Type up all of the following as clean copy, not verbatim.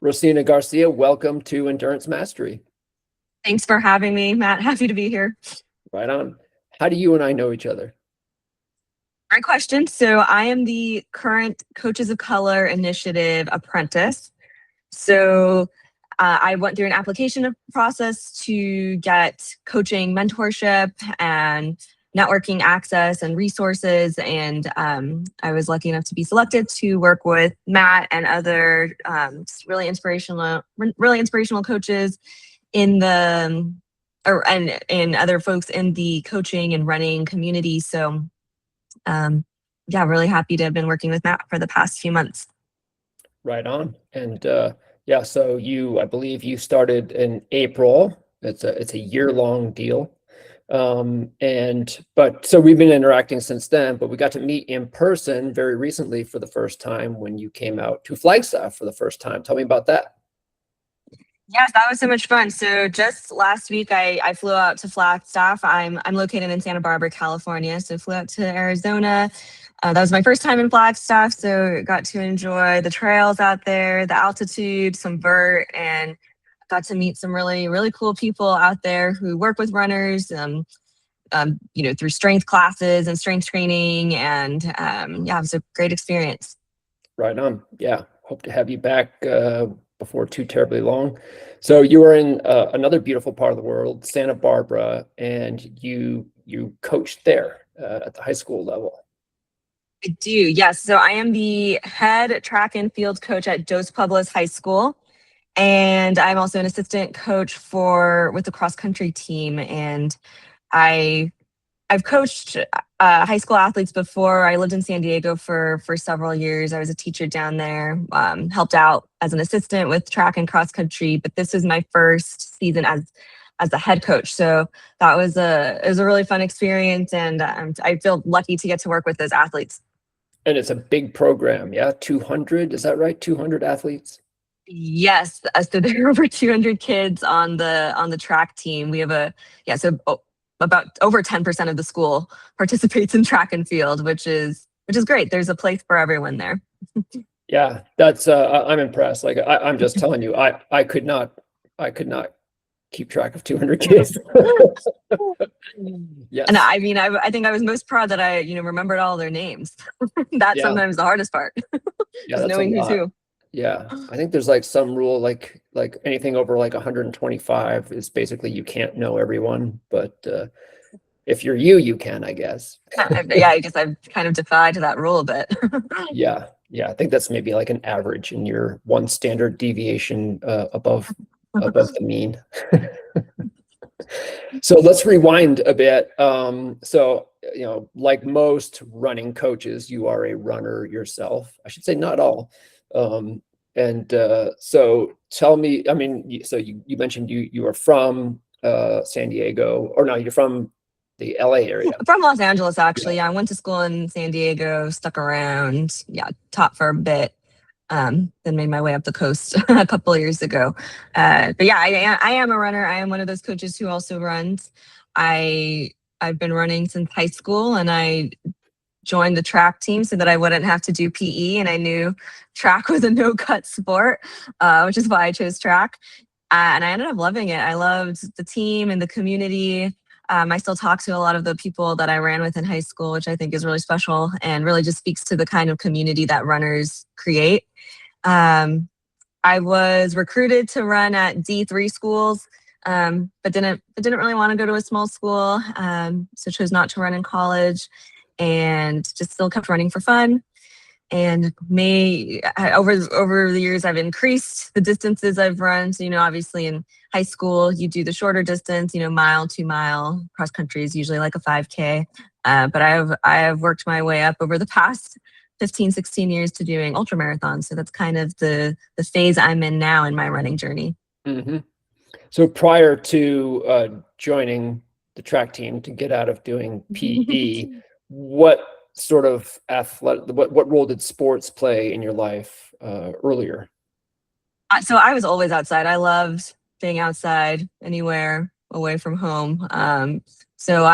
Rosina Garcia, welcome to Endurance Mastery. Thanks for having me, Matt. Happy to be here. Right on. How do you and I know each other? Great question. So, I am the current Coaches of Color Initiative apprentice. I went through an application process to get coaching mentorship and networking access and resources. And I was lucky enough to be selected to work with Matt and other really inspirational coaches in the and other folks in the coaching and running community. Yeah, really happy to have been working with Matt for the past few months. Right on. And yeah, so I believe you started in April. It's a year-long deal. So we've been interacting since then, but we got to meet in person very recently for the first time when you came out to Flagstaff for the first time. Tell me about that. Yes, that was so much fun. So just last week, I flew out to Flagstaff. I'm located in Santa Barbara, California. So flew out to Arizona. That was my first time in Flagstaff, so got to enjoy the trails out there, the altitude, some vert, and got to meet some really cool people out there who work with runners. Through strength classes and strength training, and yeah, it was a great experience. Right on. Yeah. Hope to have you back before too terribly long. So you are in another beautiful part of the world, Santa Barbara, and you coached there at the high school level. I do, yes. So I am the head track and field coach at Dos Pueblos High School. And I'm also an assistant coach with the cross country team. And I've coached high school athletes before. I lived in San Diego for several years. I was a teacher down there, helped out as an assistant with track and cross country. But this was my first season as a head coach. So it was a really fun experience, and I feel lucky to get to work with those athletes. And it's a big program, yeah? 200, is that right? 200 athletes? Yes, so there are over 200 kids on the track team. We have about over 10% of the school participates in track and field, which is great. There's a place for everyone there. Yeah, that's I'm impressed. Like I'm just telling you, I could not keep track of 200 kids. Yes. And I mean, I think I was most proud that I remembered all their names. That's Yeah. sometimes the hardest part. Yeah, Just that's knowing a who's lot. who. Yeah, I think there's like some rule, like anything over like 125 is basically you can't know everyone, but if you're you can, I guess. Yeah, I guess I've kind of defied that rule a bit. Yeah, I think that's maybe like an average, and you're one standard deviation above the mean. So let's rewind a bit. Like most running coaches, you are a runner yourself. I should say not all. So tell me, I mean, so you mentioned you are from San Diego, or no, you're from the LA area. From Los Angeles, actually. Yeah, I went to school in San Diego, stuck around, yeah, taught for a bit, then made my way up the coast a couple of years ago. But yeah, I am a runner. I am one of those coaches who also runs. I've been running since high school, and I joined the track team so that I wouldn't have to do PE. And I knew track was a no-cut sport, which is why I chose track. And I ended up loving it. I loved the team and the community. I still talk to a lot of the people that I ran with in high school, which I think is really special and really just speaks to the kind of community that runners create. I was recruited to run at D3 schools, but didn't really want to go to a small school, so chose not to run in college, and just still kept running for fun. And over the years, I've increased the distances I've run. So, obviously in high school, you do the shorter distance, mile, 2 mile. Cross country is usually like a 5K. But I have worked my way up over the past 15, 16 years to doing ultra marathons. So that's kind of the phase I'm in now in my running journey. Mm-hmm. So prior to joining the track team to get out of doing PE, what sort of what role did sports play in your life earlier? So I was always outside. I loved being outside, anywhere away from home. So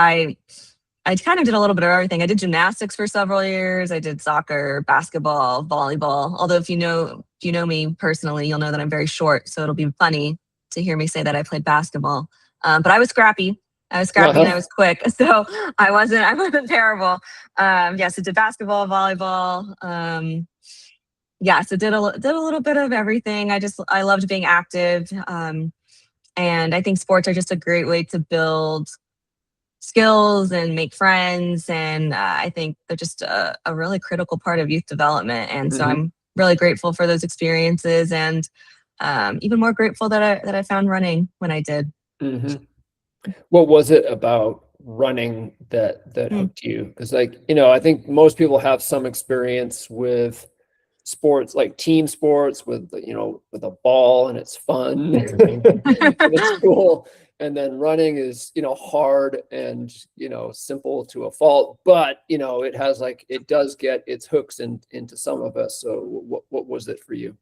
I kind of did a little bit of everything. I did gymnastics for several years. I did soccer, basketball, volleyball. Although if you know me personally, you'll know that I'm very short. So it'll be funny to hear me say that I played basketball. But I was scrappy. I was scrappy and I was quick. So I wasn't terrible. So did basketball, volleyball. So did a little bit of everything. I loved being active. And I think sports are just a great way to build skills and make friends. And I think they're just a really critical part of youth development. And so I'm really grateful for those experiences, and even more grateful that I found running when I did. What was it about running that hooked you? Because I think most people have some experience with sports, like team sports with a ball, and it's fun and it's cool. And then running is, hard and, simple to a fault, but, it does get its hooks into some of us. So what was it for you?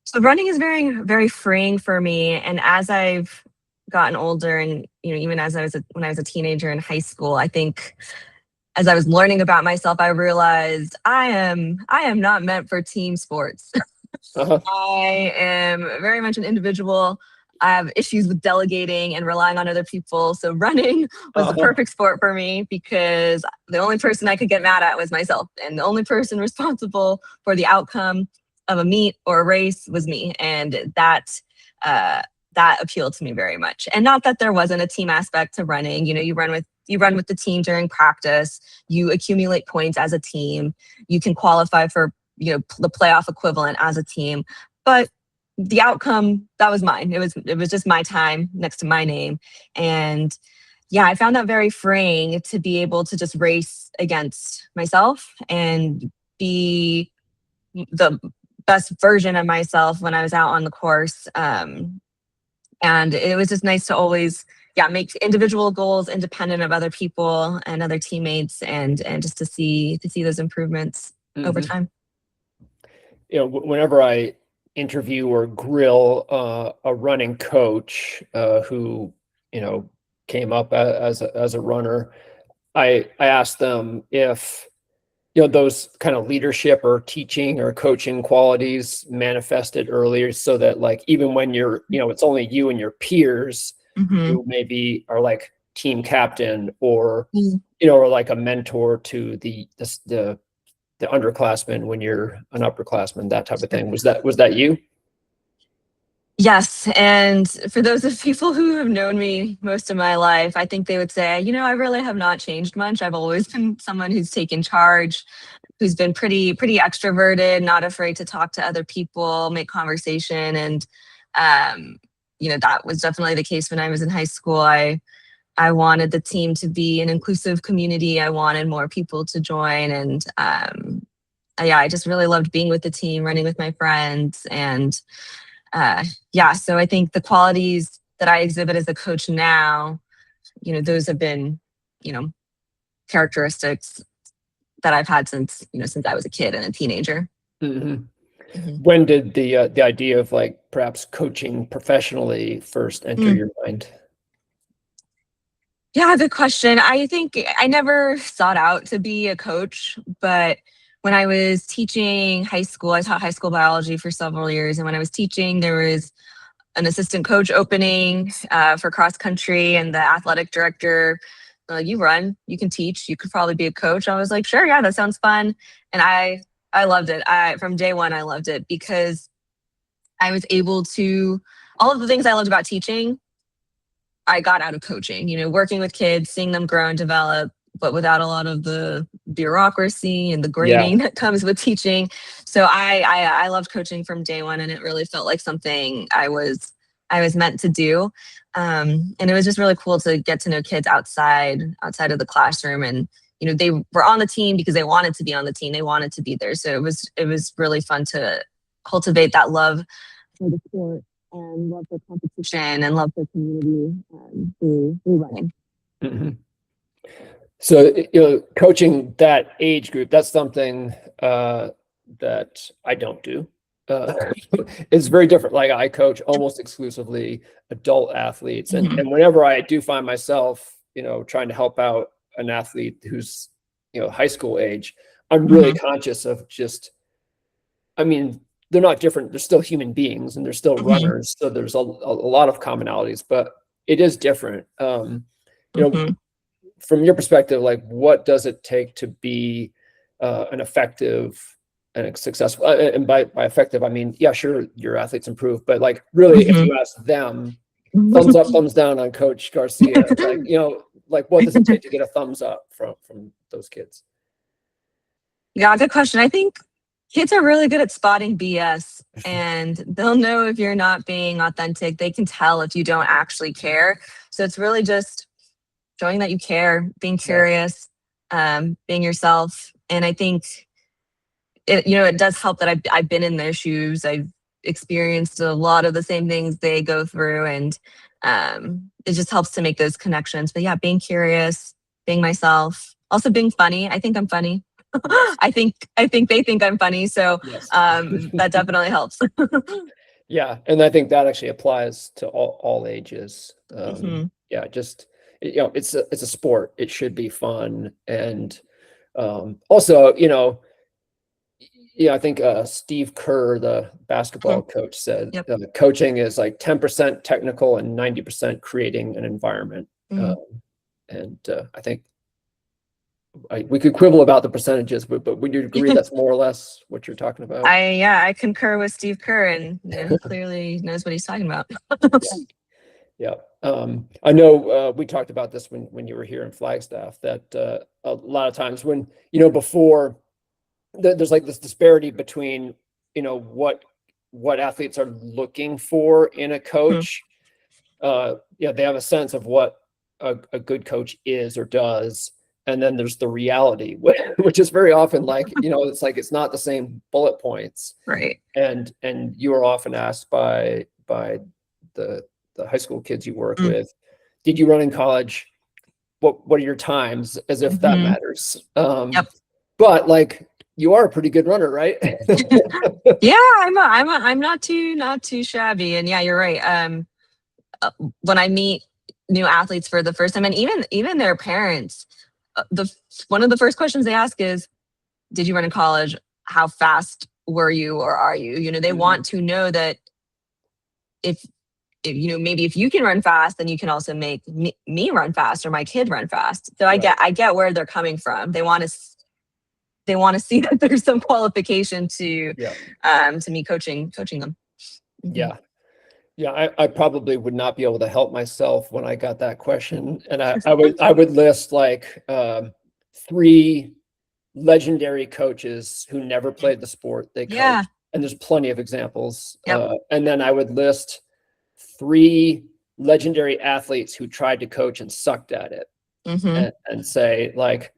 So running is very, very freeing for me. And as I've gotten older, and, even as when I was a teenager in high school, I think as I was learning about myself, I realized I am not meant for team sports. I am very much an individual. I have issues with delegating and relying on other people. So running was the perfect sport for me, because the only person I could get mad at was myself. And the only person responsible for the outcome of a meet or a race was me. And that appealed to me very much. And not that there wasn't a team aspect to running. You run with the team during practice. You accumulate points as a team. You can qualify for the playoff equivalent as a team. But the outcome, that was mine. It was just my time next to my name. And I found that very freeing to be able to just race against myself and be the best version of myself when I was out on the course. And it was just nice to always make individual goals independent of other people and other teammates, and just to see those improvements over time. Whenever I interview or grill a running coach who came up as a runner, I ask them if those kind of leadership or teaching or coaching qualities manifested earlier, so that even when you're it's only you and your peers who maybe are like team captain or or like a mentor to the underclassmen when you're an upperclassman, that type of thing. Was that you? Yes. And for those of people who have known me most of my life, I think they would say, I really have not changed much. I've always been someone who's taken charge, who's been pretty extroverted, not afraid to talk to other people, make conversation. And, that was definitely the case when I was in high school. I wanted the team to be an inclusive community. I wanted more people to join. And I just really loved being with the team, running with my friends. And so I think the qualities that I exhibit as a coach now, those have been, characteristics that I've had since I was a kid and a teenager. When did the idea of perhaps coaching professionally first enter your mind? Yeah, good question. I think I never sought out to be a coach, but when I was teaching high school, I taught high school biology for several years. And when I was teaching, there was an assistant coach opening for cross country, and the athletic director, you run, you can teach, you could probably be a coach. I was like, sure, yeah, that sounds fun. And I loved it. From day one, I loved it, because I was able to, all of the things I loved about teaching, I got out of coaching, working with kids, seeing them grow and develop, but without a lot of the bureaucracy and the grading that comes with teaching. So I loved coaching from day one, and it really felt like something I was meant to do. And it was just really cool to get to know kids outside of the classroom. And, they were on the team because they wanted to be on the team. They wanted to be there. So it was really fun to cultivate that love for the sport and love for competition and love for community through running. So, coaching that age group, that's something that I don't do. It's very different. I coach almost exclusively adult athletes. And whenever I do find myself trying to help out an athlete who's, high school age, I'm really conscious of just, I mean, they're not different. They're still human beings and they're still runners. So there's a lot of commonalities, but it is different. From your perspective, like what does it take to be an effective and a successful, and by effective, I mean, yeah, sure, your athletes improve, but like really, if you ask them, thumbs up, thumbs down on Coach Garcia, like, like what does it take to get a thumbs up from those kids? Yeah, good question. I think kids are really good at spotting BS, and they'll know if you're not being authentic. They can tell if you don't actually care. So it's really just showing that you care, being curious, being yourself. And I think it does help that I've been in their shoes. I've experienced a lot of the same things they go through, and it just helps to make those connections. But yeah, being curious, being myself, also being funny. I think I'm funny. I think they think I'm funny, so Yes. that definitely helps. Yeah, and I think that actually applies to all ages. Yeah, just it's a sport. It should be fun, and also, I think Steve Kerr, the basketball coach, said coaching is like 10% technical and 90% creating an environment. And I think we could quibble about the percentages, but would you agree that's more or less what you're talking about? I concur with Steve Kerr, and he clearly knows what he's talking about. Yeah. I know we talked about this when you were here in Flagstaff, that a lot of times when, before there's like this disparity between, what athletes are looking for in a coach. They have a sense of what a good coach is or does. And then there's the reality, which is very often like, it's like, it's not the same bullet points. Right. And you are often asked by the high school kids you work with, did you run in college? What are your times? As if that matters. But like, you are a pretty good runner, right? Yeah, I'm not too shabby. And yeah, you're right. When I meet new athletes for the first time, and even their parents, one of the first questions they ask is, did you run in college? How fast were you or are you? They want to know that if maybe if you can run fast, then you can also make me run fast or my kid run fast. So I get where they're coming from. They want to see that there's some qualification to me coaching them. Yeah, I probably would not be able to help myself when I got that question. And I would list like 3 legendary coaches who never played the sport they coached. And there's plenty of examples. And then I would list 3 legendary athletes who tried to coach and sucked at it. And say, like,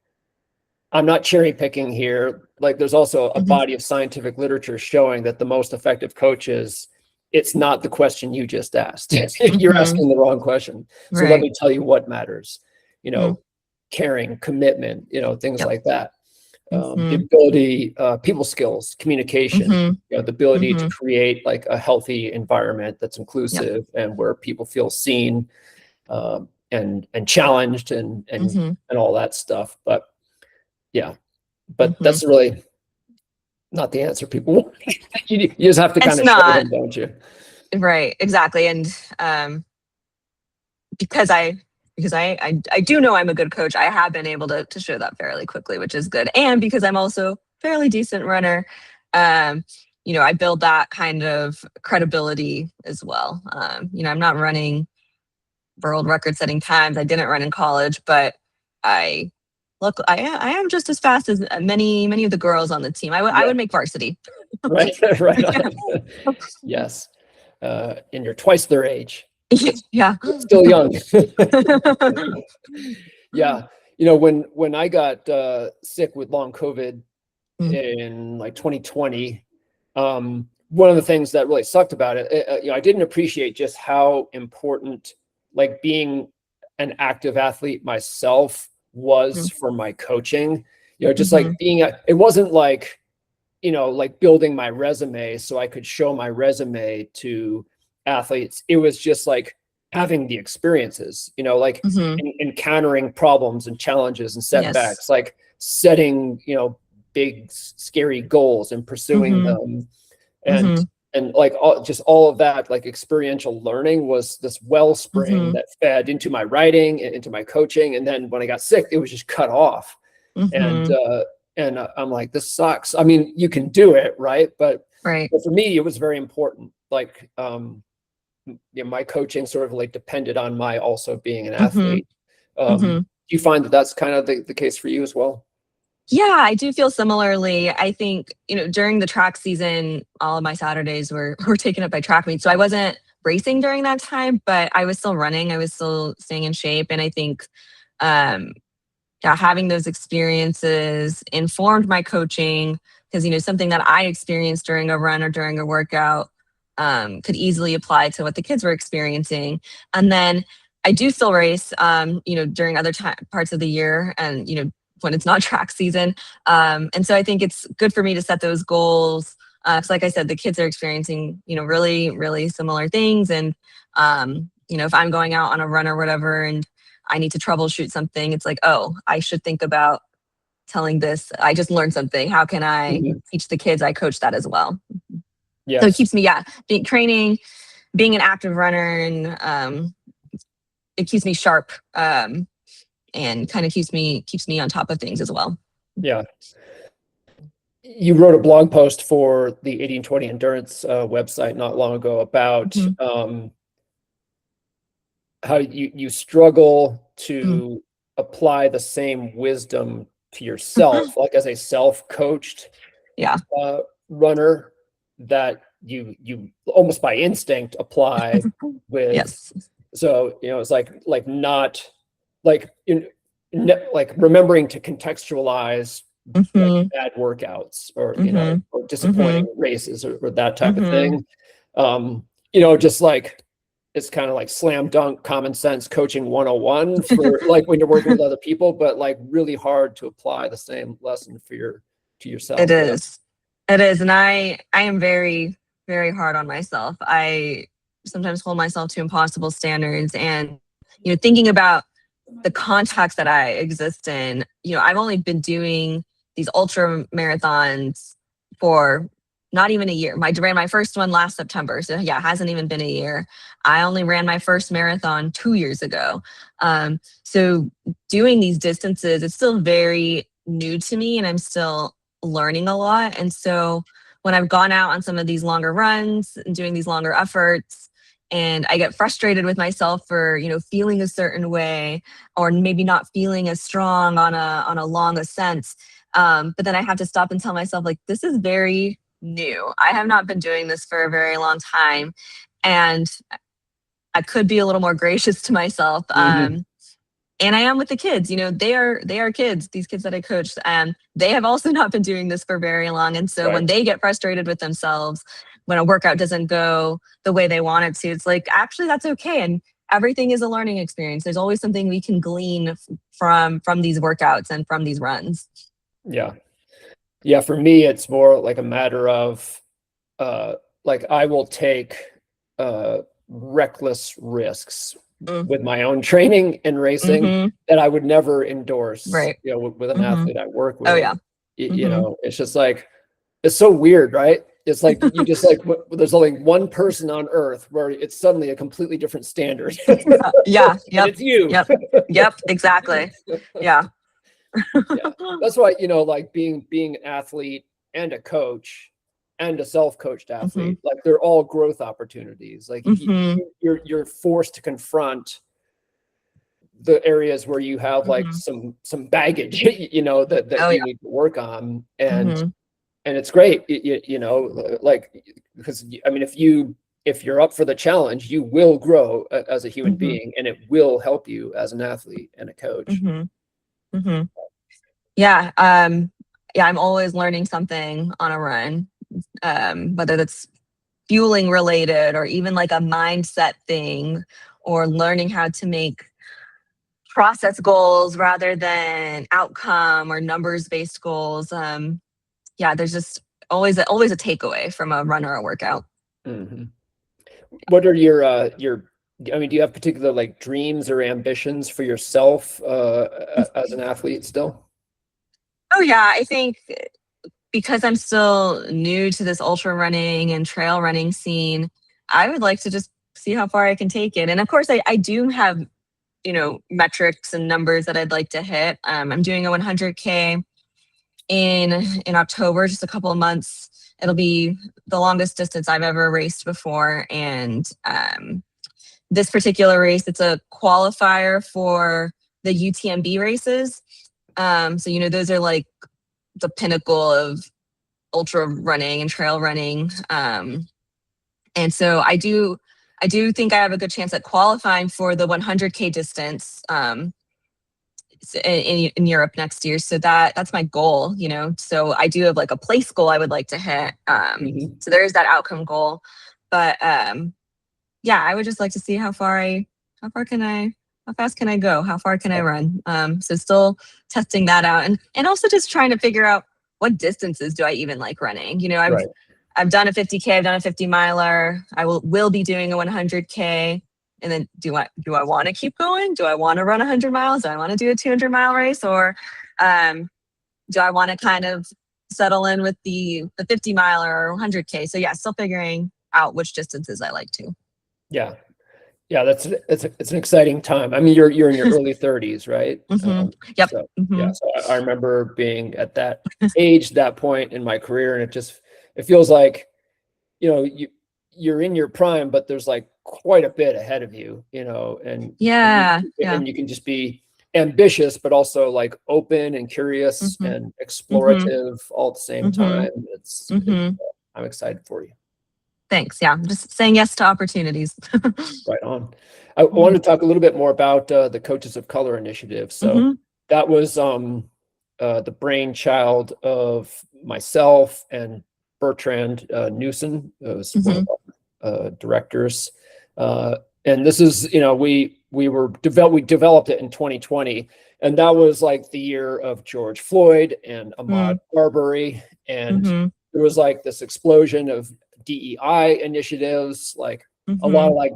I'm not cherry picking here. Like, there's also a body of scientific literature showing that the most effective coaches, it's not the question you just asked. You're asking the wrong question. So let me tell you what matters, caring, commitment, things like that. The ability, people skills, communication, the ability to create like a healthy environment that's inclusive and where people feel seen and challenged and all that stuff. But that's really not the answer people want. You just have to kind of show them, don't you? Right, exactly. And because I do know I'm a good coach, I have been able to show that fairly quickly, which is good. And because I'm also fairly decent runner, I build that kind of credibility as well. I'm not running world record setting times. I didn't run in college, but I am just as fast as many of the girls on the team. I would make varsity. Right. Yes. And you're twice their age. Yeah. Still young. Yeah. When I got sick with long COVID in like 2020, one of the things that really sucked about it, I didn't appreciate just how important like being an active athlete myself was for my coaching. Just like being it wasn't like like building my resume so I could show my resume to athletes. It was just like having the experiences, you know, like Hmm. encountering problems and challenges and setbacks, Yes. like setting, you know, big scary goals and pursuing Hmm. them, and Hmm. like just all of that, like experiential learning was this wellspring Hmm. that fed into my writing and into my coaching. And then when I got sick, it was just cut off. And Hmm. I'm like, this sucks. I mean, you can do it, right? Right. But for me, it was very important. Like, you know, my coaching sort of like depended on my also being an Hmm. athlete. Do Hmm. you find that that's kind of the case for you as well? Yeah, I do feel similarly. I think, during the track season, all of my Saturdays were were taken up by track meets. So I wasn't racing during that time, but I was still running. I was still staying in shape. And I think, um, yeah, having those experiences informed my coaching because, something that I experienced during a run or during a workout could easily apply to what the kids were experiencing. And then I do still race, during other parts of the year and, when it's not track season. And so I think it's good for me to set those goals. Because, like I said, the kids are experiencing, really, really similar things. And, if I'm going out on a run or whatever and I need to troubleshoot something, it's like, oh, I should think about telling this. I just learned something. How can I Mhm. teach the kids I coach that as well? So it Yes. keeps me, yeah, being training, being an active runner, and it keeps me sharp, and kind of keeps me on top of things as well. Yeah. You wrote a blog post for the 80/20 endurance website not long ago about Mhm. how you struggle Mm. to apply the same wisdom to yourself, like as a self-coached Yeah. uh, runner, that you almost by instinct apply with. Yes. So, you know, it's like not like like remembering to contextualize like Hmm. bad workouts, or you know, Hmm. or disappointing Hmm. races, or that type of Hmm. thing. You know, just like it's kind of like slam dunk common sense coaching 101 for like when you're working with other people, but like really hard to apply the same lesson for your to It yourself. Yeah. is. It is. And I am very, very hard on myself. I sometimes hold myself to impossible standards. And, thinking about the context that I exist in, I've only been doing these ultra marathons for not even a year. I ran my first one last September. So yeah, it hasn't even been a year. I only ran my first marathon 2 years ago. So doing these distances, it's still very new to me and I'm still learning a lot. And so when I've gone out on some of these longer runs and doing these longer efforts, and I get frustrated with myself for, feeling a certain way or maybe not feeling as strong on a long ascent. But then I have to stop and tell myself, like, this is very new. I have not been doing this for a very long time. And I could be a little more gracious to myself. Mhm. And I am with the kids. They are kids. These kids that I coach, they have also not been doing this for very long. And so Right. when they get frustrated with themselves, when a workout doesn't go the way they want it to, it's like actually that's okay. And everything is a learning experience. There's always something we can glean from these workouts and from these runs. Yeah. Yeah. For me, it's more like a matter of uh, like I will take uh, reckless risks Mm. with my own training and racing Hmm. that I would never endorse, Right. you know, with an Hmm. athlete I work Oh with. yeah. You Hmm. know, it's just like it's so weird, right? It's like you just like there's only one person on earth where it's suddenly a completely different standard, and Yeah. Yep. it's you. Yep. Yep. Exactly. Yeah. Yeah, that's why, you know, like being an athlete and a coach and a self-coached Hmm. athlete, like they're all growth opportunities. Like Hmm. you're forced to confront the areas where you have like Hmm. some baggage, you know, that Oh you yeah. need to work on. Hmm. And it's great, you know, like because I mean, if you're up for the challenge, you will grow as a human Hmm. being, and it will help you as an athlete and a coach. Hmm. Hmm. Yeah. Yeah. I'm always learning something on a run, whether that's fueling related or even like a mindset thing or learning how to make process goals rather than outcome or numbers based goals. Yeah, there's just always a takeaway from a run or a workout. Mhm. What are your I mean, do you have particular like dreams or ambitions for yourself as an athlete still? Oh yeah, I think because I'm still new to this ultra running and trail running scene, I would like to just see how far I can take it. And of course, I do have, metrics and numbers that I'd like to hit. I'm doing a 100K in October, just a couple of months. It'll be the longest distance I've ever raced before. And this particular race, it's a qualifier for the UTMB races. So, those are like the pinnacle of ultra running and trail running. And so I do think I have a good chance at qualifying for the 100K distance in Europe next year. So that's my goal, So I do have like a place goal I would like to hit. So there's that outcome goal. But yeah, I would just like to see how fast can I go? How far can I run? So still testing that out, and also just trying to figure out what distances do I even like running. I've done a 50K, I've done a 50 miler. I will be doing a 100K. And then do I want to keep going? Do I want to run 100 miles? Do I want to do a 200-mile race? Or do I want to kind of settle in with the 50 miler or 100K? So yeah, still figuring out which distances I like to. Yeah. Yeah, it's an exciting time. I mean, you're in your early 30s, right? Yep. So, yeah. So I remember being at that age, that point in my career, and it feels like, you're in your prime, but there's like quite a bit ahead of you, and you can just be ambitious, but also like open and curious and explorative all at the same time. I'm excited for you. Thanks. Yeah, I'm just saying yes to opportunities. Right on. I wanted to talk a little bit more about the Coaches of Color initiative. So that was the brainchild of myself and Bertrand Newson, was one of our directors. And this is, we developed it in 2020, and that was like the year of George Floyd and Ahmaud Arbery, and there was like this explosion of DEI initiatives, like a lot of like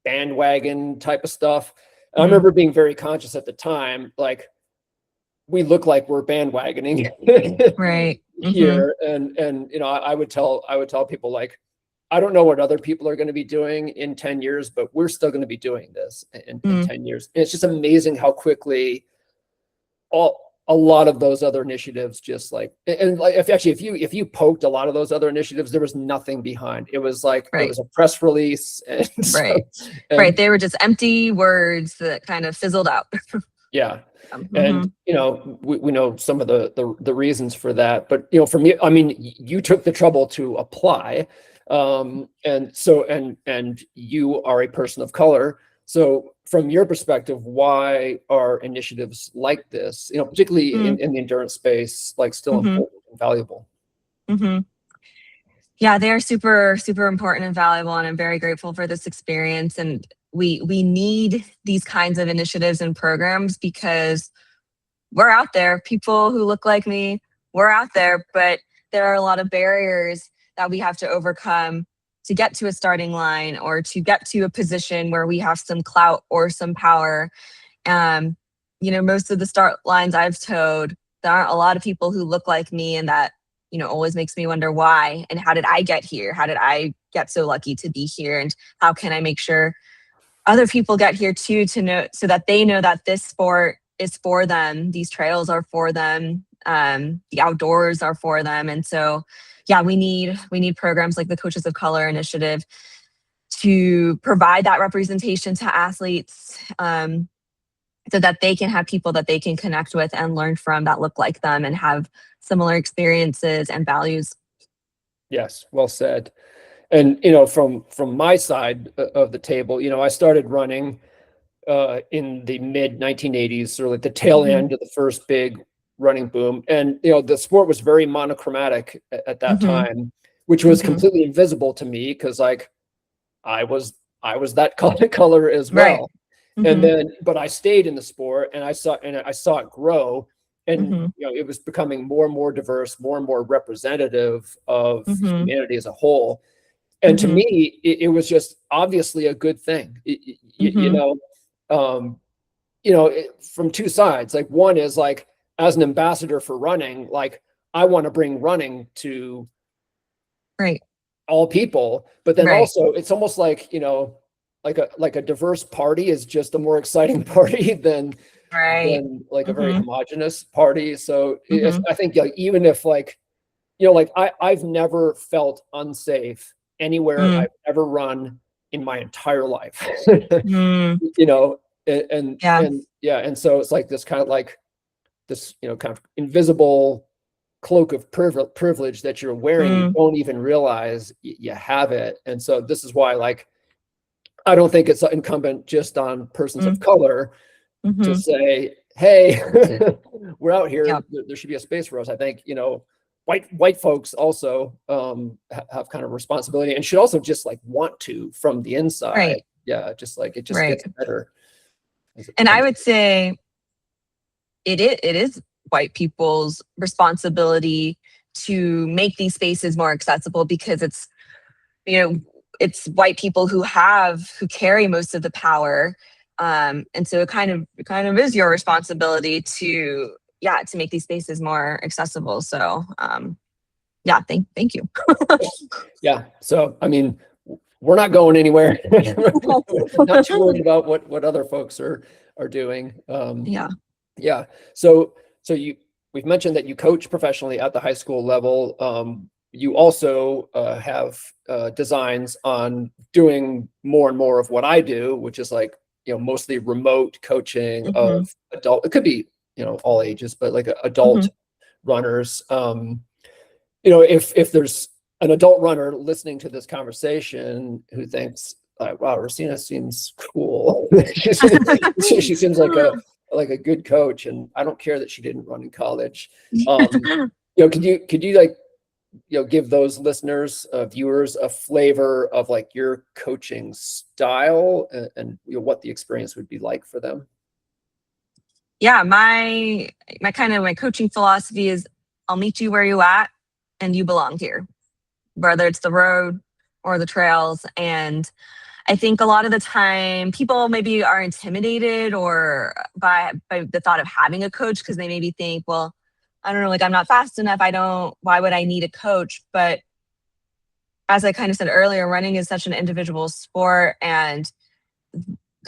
bandwagon type of stuff. And I remember being very conscious at the time, like we look like we're bandwagoning right here. And I would tell people, like, I don't know what other people are going to be doing in 10 years, but we're still going to be doing this in 10 years. And it's just amazing how quickly a lot of those other initiatives just like, and like, if you poked a lot of those other initiatives, there was nothing behind. It was like, it was a press release. And right. They were just empty words that kind of fizzled out. Yeah. And, we know some of the reasons for that, but, for me, I mean, you took the trouble to apply. And you are a person of color. So from your perspective, why are initiatives like this, particularly in the endurance space, like still important and valuable? Yeah, they are super, super important and valuable. And I'm very grateful for this experience. And we need these kinds of initiatives and programs because we're out there. People who look like me, we're out there, but there are a lot of barriers that we have to overcome to get to a starting line or to get to a position where we have some clout or some power. Most of the start lines I've towed, there aren't a lot of people who look like me, and that, always makes me wonder why and how did I get here? How did I get so lucky to be here? And how can I make sure other people get here too, to know, so that they know that this sport is for them. These trails are for them. The outdoors are for them. And so, yeah, we need programs like the Coaches of Color initiative to provide that representation to athletes, so that they can have people that they can connect with and learn from that look like them and have similar experiences and values. Yes, well said. And from my side of the table, I started running in the mid 1980s, or like the tail end of the first big running boom. And the sport was very monochromatic at that time, which was completely invisible to me because like I was that color as well. And then, but I stayed in the sport and I saw it grow, and it was becoming more and more diverse, more and more representative of humanity as a whole. And to me, it was just obviously a good thing. From two sides. Like, one is like, as an ambassador for running, like, I want to bring running to all people, but then also it's almost like, like a diverse party is just a more exciting party than like a very homogenous party. So I think, like, even if like, like I've never felt unsafe anywhere I've ever run in my entire life. And so it's like this kind of like this, kind of invisible cloak of privilege that you're wearing. You don't even realize you have it. And so this is why, like, I don't think it's incumbent just on persons of color to say, hey, we're out here. There should be a space for us. I think, white folks also have kind of responsibility, and should also just like want to from the inside. Yeah, just like it just gets better. And I would say it is white people's responsibility to make these spaces more accessible, because it's it's white people who carry most of the power, and so it kind of is your responsibility to make these spaces more accessible. So thank you. Yeah, so I mean, we're not going anywhere. Not too worried about what other folks are doing. So we've mentioned that you coach professionally at the high school level. You also have designs on doing more and more of what I do, which is like, mostly remote coaching of adult. It could be, all ages, but like adult runners. If there's an adult runner listening to this conversation who thinks, wow, Rosina seems cool. she seems like a good coach, and I don't care that she didn't run in college. Could you like, give those listeners, viewers, a flavor of like your coaching style and what the experience would be like for them? Yeah, my coaching philosophy is, I'll meet you where you at, and you belong here, whether it's the road or the trails. And I think a lot of the time people maybe are intimidated or by the thought of having a coach, because they maybe think, well, I don't know, like, I'm not fast enough. Why would I need a coach? But as I kind of said earlier, running is such an individual sport, and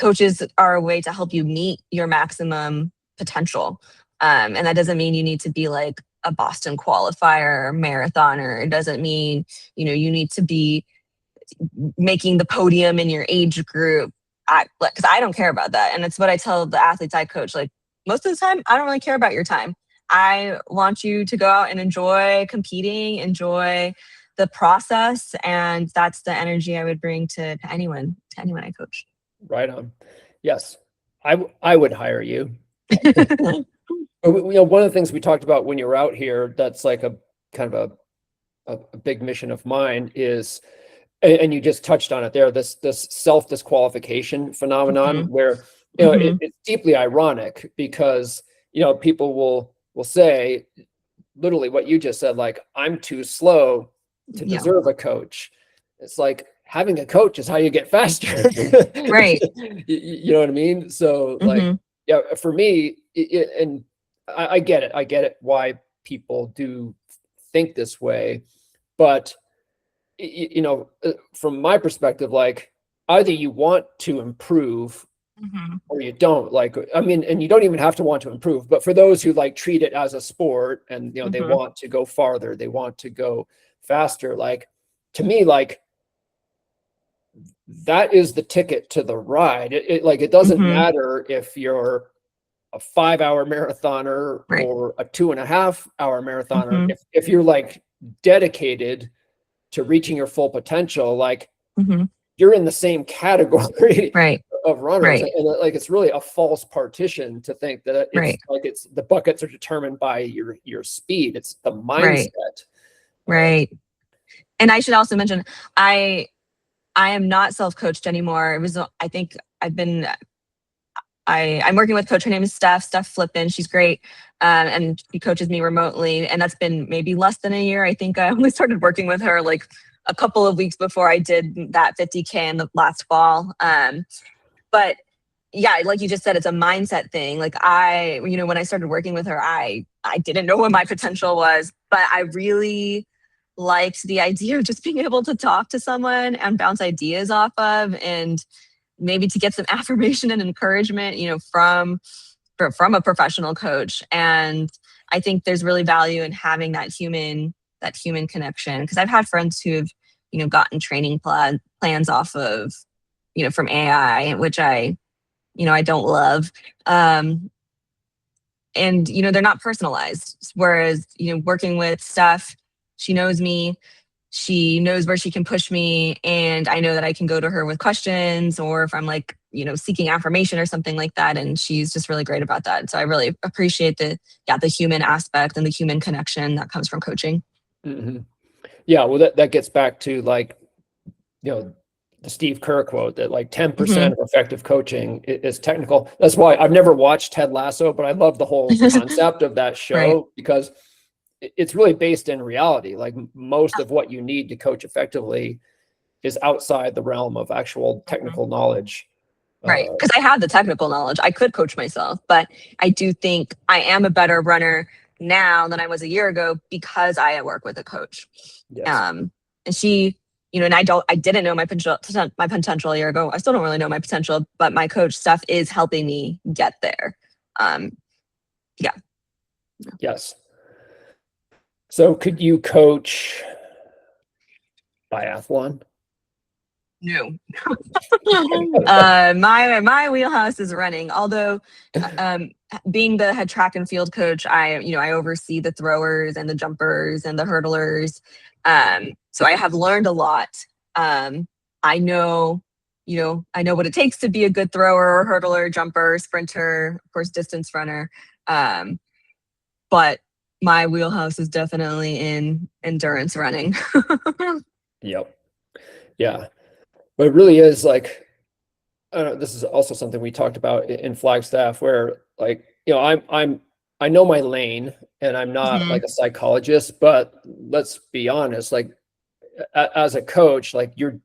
coaches are a way to help you meet your maximum potential. And that doesn't mean you need to be like a Boston qualifier or marathoner. It doesn't mean, you need to be making the podium in your age group. Because I don't care about that. And it's what I tell the athletes I coach. Like, most of the time, I don't really care about your time. I want you to go out and enjoy competing, enjoy the process. And that's the energy I would bring to anyone I coach. Right on. Yes, I would hire you. One of the things we talked about when you were out here, that's like a kind of a big mission of mine is, and you just touched on it there, this self-disqualification phenomenon, where it's deeply ironic, because people will say literally what you just said, like, I'm too slow to deserve a coach. It's like, having a coach is how you get faster. Right. You know what I mean? So like, for me, and I get it why people do think this way, but from my perspective, like, either you want to improve or you don't. Like, I mean, and you don't even have to want to improve, but for those who like treat it as a sport and they want to go farther, they want to go faster, like, to me, like, that is the ticket to the ride. It doesn't matter if you're a 5-hour marathoner or a 2.5-hour marathoner. If you're like dedicated to reaching your full potential, like, you're in the same category of runners. And like, it's really a false partition to think that it's like it's the buckets are determined by your speed. It's the mindset. And I should also mention, I am not self-coached anymore. I think I'm working with a coach. Her name is Steph Flippin. She's great. And she coaches me remotely. And that's been maybe less than a year. I think I only started working with her like a couple of weeks before I did that 50K in the last fall. But yeah, like you just said, it's a mindset thing. Like when I started working with her, I didn't know what my potential was, but I really liked the idea of just being able to talk to someone and bounce ideas off of, and maybe to get some affirmation and encouragement, from a professional coach. And I think there's really value in having that human connection. Because I've had friends who have, gotten training plans off of, from AI, which I don't love. And, they're not personalized. Whereas, working with Steph, she knows me, she knows where she can push me, and I know that I can go to her with questions, or if I'm like, seeking affirmation or something like that. And she's just really great about that. So I really appreciate the human aspect and the human connection that comes from coaching. Mm-hmm. Yeah. Well, that gets back to like, the Steve Kerr quote that like 10% of effective coaching is technical. That's why I've never watched Ted Lasso, but I love the whole concept of that show, right? Because it's really based in reality. Like most of what you need to coach effectively is outside the realm of actual technical knowledge. Right. Because I have the technical knowledge. I could coach myself, but I do think I am a better runner now than I was a year ago because I work with a coach. Yes. And she, and I didn't know my potential a year ago. I still don't really know my potential, but my coach Steph is helping me get there. Yeah. Yes. So could you coach biathlon? No. My wheelhouse is running. Although, being the head track and field coach, I oversee the throwers and the jumpers and the hurdlers. So I have learned a lot. I know what it takes to be a good thrower or hurdler, jumper, sprinter, of course, distance runner. But my wheelhouse is definitely in endurance running. Yep. Yeah. But it really is like, I don't know, this is also something we talked about in Flagstaff, where like, I know my lane, and I'm not like a psychologist, but let's be honest, like as a coach, like you're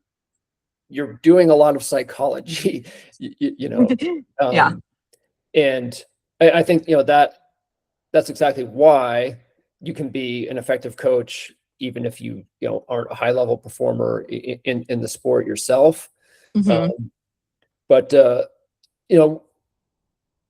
doing a lot of psychology, Yeah. And I think, that's exactly why you can be an effective coach, even if you aren't a high level performer in the sport yourself. But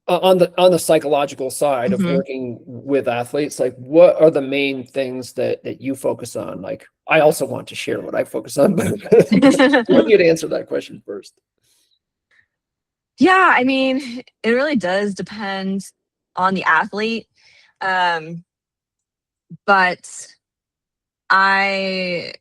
on the psychological side of working with athletes, like what are the main things that you focus on? Like, I also want to share what I focus on, but I want you to answer that question first. Yeah, I mean, it really does depend on the athlete. But I,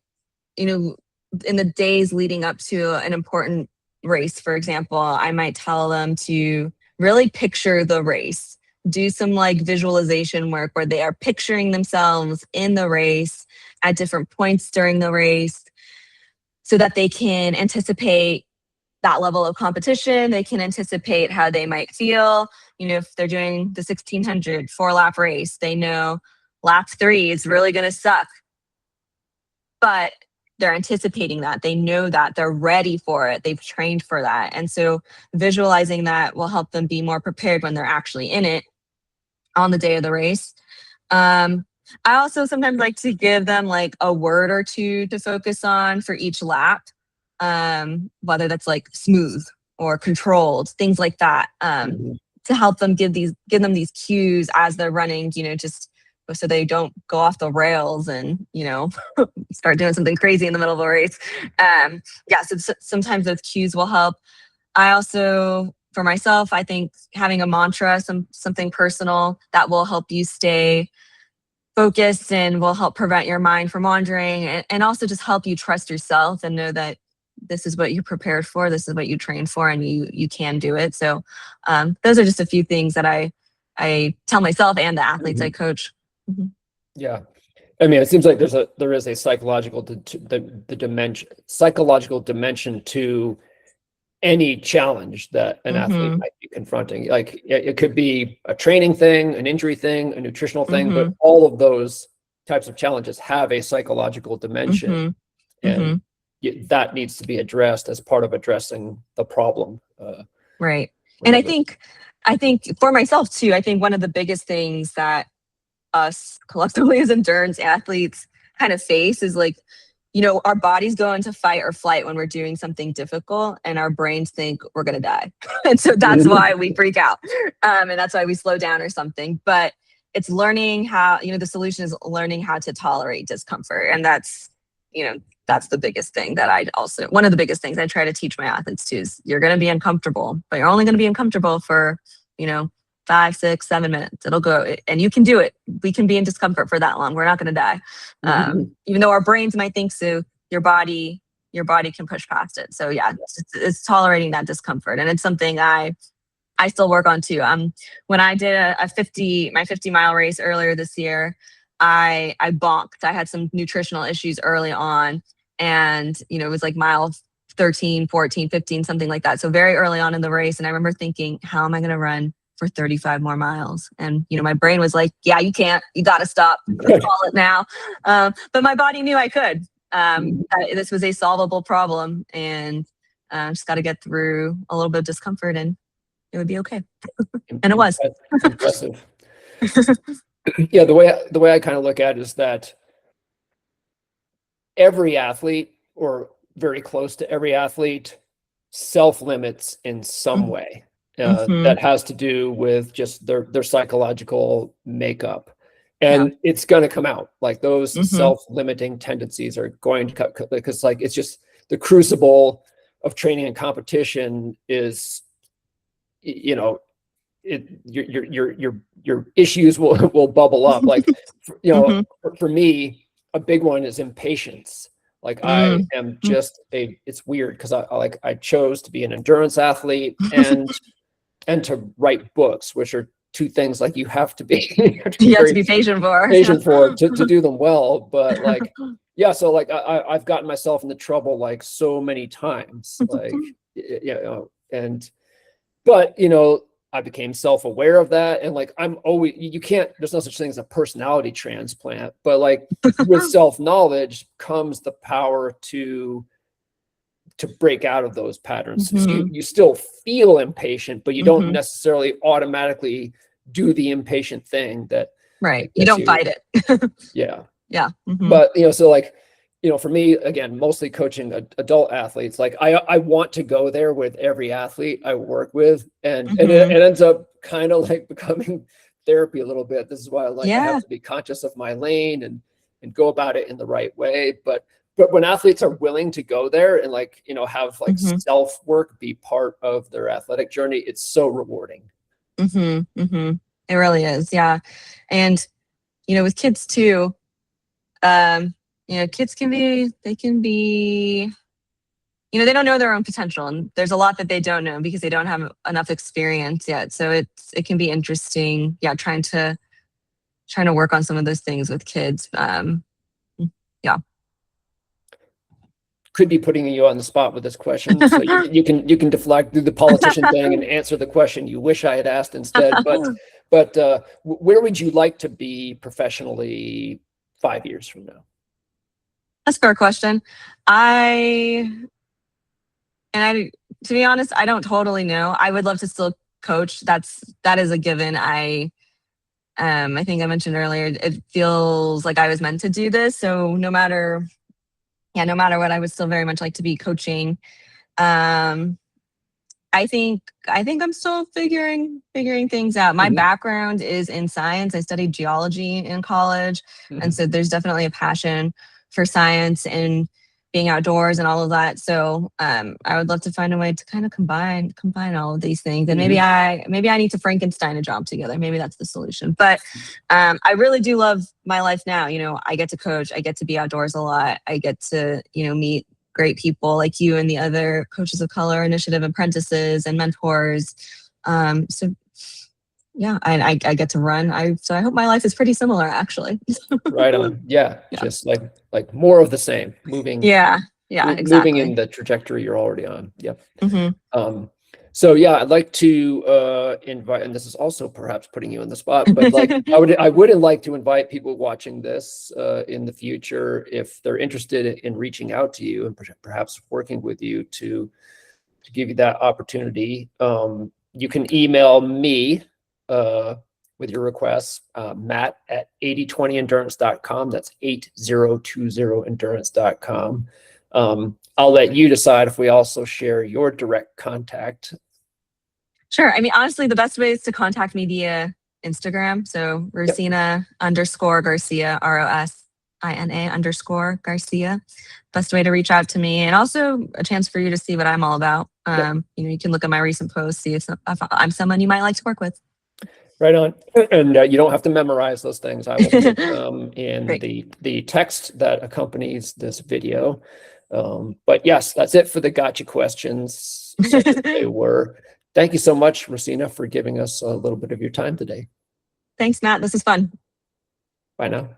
in the days leading up to an important race, for example, I might tell them to really picture the race, do some like visualization work where they are picturing themselves in the race at different points during the race, so that they can anticipate that level of competition. They can anticipate how they might feel. If they're doing the 1600 4-lap race, they know lap 3 is really going to suck. But they're anticipating that. They know that. They're ready for it. They've trained for that. And so visualizing that will help them be more prepared when they're actually in it on the day of the race. I also sometimes like to give them like a word or two to focus on for each lap, whether that's like smooth or controlled, things like that, to help them give them these cues as they're running, just so they don't go off the rails and, start doing something crazy in the middle of a race. So sometimes those cues will help. I also, for myself, I think having a mantra, something personal that will help you stay focused and will help prevent your mind from wandering, and also just help you trust yourself and know that this is what you prepared for, this is what you trained for, and you can do it. So those are just a few things that I tell myself and the athletes I coach. Yeah. I mean, it seems like there is a psychological dimension to any challenge that an athlete might be confronting. Like it could be a training thing, an injury thing, a nutritional thing, but all of those types of challenges have a psychological dimension. and that needs to be addressed as part of addressing the problem. Right. And I think for myself too, I think one of the biggest things that us collectively as endurance athletes kind of face is like, our bodies go into fight or flight when we're doing something difficult, and our brains think we're going to die. And so that's why we freak out. And that's why we slow down or something. But it's learning how, the solution is learning how to tolerate discomfort. And that's the biggest thing that one of the biggest things I try to teach my athletes too is you're going to be uncomfortable, but you're only going to be uncomfortable for, 5, 6, 7 minutes. It'll go, and you can do it. We can be in discomfort for that long. We're not going to die. Even though our brains might think so, your body can push past it. So yeah, it's tolerating that discomfort. And it's something I still work on too. When I did my 50-mile race earlier this year, I bonked. I had some nutritional issues early on, and it was like mile 13, 14, 15, something like that. So very early on in the race. And I remember thinking, how am I going to run for 35 more miles? And, my brain was like, yeah, you can't, you got to stop, call it now. But my body knew I could. This was a solvable problem, and just got to get through a little bit of discomfort and it would be okay. And it was. Impressive. Yeah. The way I kind of look at it is that every athlete, or very close to every athlete, self-limits in some way. That has to do with just their psychological makeup, and it's going to come out. Like those self-limiting tendencies are going to cut, because like it's just the crucible of training and competition is, your issues will bubble up. Like for me, a big one is impatience. Like I am just it's weird because I chose to be an endurance athlete and to write books, which are two things like you have to be patient for to do them well. But like, yeah, so like I've gotten myself into trouble like so many times, like, but I became self-aware of that. And like, there's no such thing as a personality transplant, but like with self-knowledge comes the power to break out of those patterns. You still feel impatient, but you don't necessarily automatically do the impatient thing that. Right. You don't fight it. Yeah. Yeah. But, so like, for me, again, mostly coaching adult athletes, like I want to go there with every athlete I work with, and it ends up kind of like becoming therapy a little bit. This is why I have to be conscious of my lane and go about it in the right way. But when athletes are willing to go there and like, have like self work be part of their athletic journey, it's so rewarding. It really is. Yeah. And, with kids too, kids can be, they don't know their own potential, and there's a lot that they don't know because they don't have enough experience yet. So it can be interesting. Yeah. Trying to work on some of those things with kids. Yeah. Could be putting you on the spot with this question, so you can deflect, do the politician thing and answer the question you wish I had asked instead. But where would you like to be professionally 5 years from now? That's a fair question. To be honest, I don't totally know. I would love to still coach. That is a given. I think I mentioned earlier, it feels like I was meant to do this. So no matter what, I would still very much like to be coaching. I think I'm still figuring things out. My background is in science. I studied geology in college. And so there's definitely a passion for science and being outdoors and all of that. So I would love to find a way to kind of combine all of these things. And maybe I need to Frankenstein a job together. Maybe that's the solution. But I really do love my life now. I get to coach. I get to be outdoors a lot. I get to, meet great people like you and the other Coaches of Color Initiative apprentices and mentors. So yeah, I get to run. So I hope my life is pretty similar, actually. Right on. Yeah. Just like more of the same, moving. Yeah. Exactly. Moving in the trajectory you're already on. Yep. So yeah, I'd like to invite, and this is also perhaps putting you on the spot, but like I would like to invite people watching this in the future, if they're interested in reaching out to you and perhaps working with you to give you that opportunity. You can email me with your requests, Matt at 8020endurance.com. That's 8020endurance.com. I'll let you decide if we also share your direct contact. Sure. I mean, honestly, the best way is to contact me via Instagram. So Rosina _Garcia, ROSINA_Garcia. Best way to reach out to me, and also a chance for you to see what I'm all about. You can look at my recent posts, see if I'm someone you might like to work with. Right on. And you don't have to memorize those things. I will put in the text that accompanies this video. But yes, that's it for the gotcha questions. They were. Thank you so much, Rosina, for giving us a little bit of your time today. Thanks, Matt. This is fun. Bye now.